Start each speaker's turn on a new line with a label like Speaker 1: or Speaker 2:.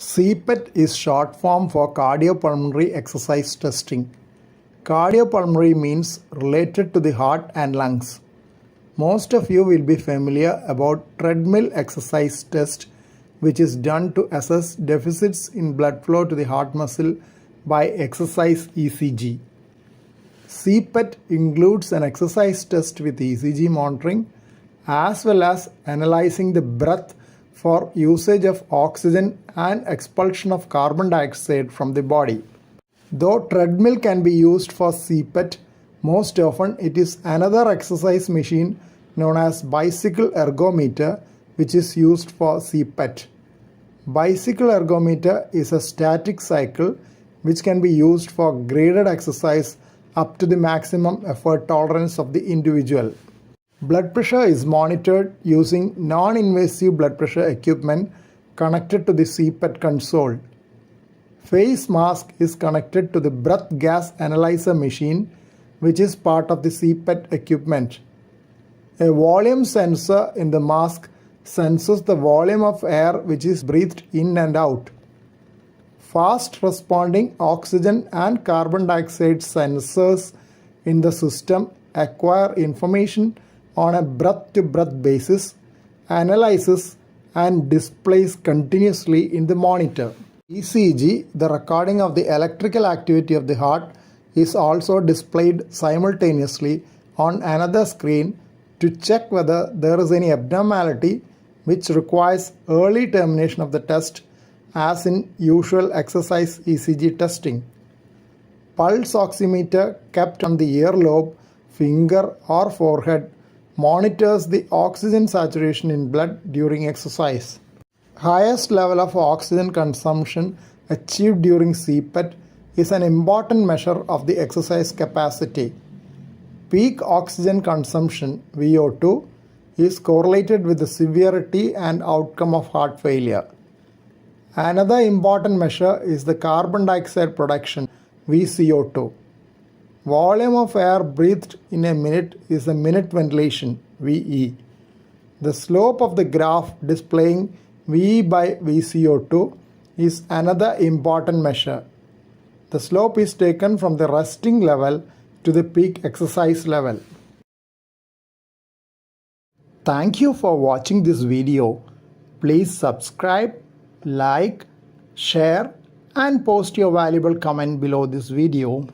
Speaker 1: CPET is short form for cardiopulmonary exercise testing. Cardiopulmonary means related to the heart and lungs. Most of you will be familiar about treadmill exercise test, which is done to assess deficits in blood flow to the heart muscle by exercise ECG. CPET includes an exercise test with ECG monitoring as well as analyzing the breath for usage of oxygen and expulsion of carbon dioxide from the body. Though treadmill can be used for CPET, most often it is another exercise machine known as bicycle ergometer which is used for CPET. Bicycle ergometer is a static cycle which can be used for graded exercise up to the maximum effort tolerance of the individual. Blood pressure is monitored using non-invasive blood pressure equipment connected to the CPET console. Face mask is connected to the breath gas analyzer machine, which is part of the CPET equipment. A volume sensor in the mask senses the volume of air which is breathed in and out. Fast responding oxygen and carbon dioxide sensors in the system acquire information on a breath-to-breath basis, analyzes and displays continuously in the monitor. ECG, the recording of the electrical activity of the heart, is also displayed simultaneously on another screen to check whether there is any abnormality which requires early termination of the test, as in usual exercise ECG testing. Pulse oximeter kept on the earlobe, finger or forehead monitors the oxygen saturation in blood during exercise. Highest level of oxygen consumption achieved during CPET is an important measure of the exercise capacity. Peak oxygen consumption (VO2) is correlated with the severity and outcome of heart failure. Another important measure is the carbon dioxide production (VCO2). Volume of air breathed in a minute is a minute ventilation (VE). The slope of the graph displaying VE by VCO2 is another important measure. The slope is taken from the resting level to the peak exercise level. Thank you for watching this video. Please subscribe, like, share and post your valuable comment below this video.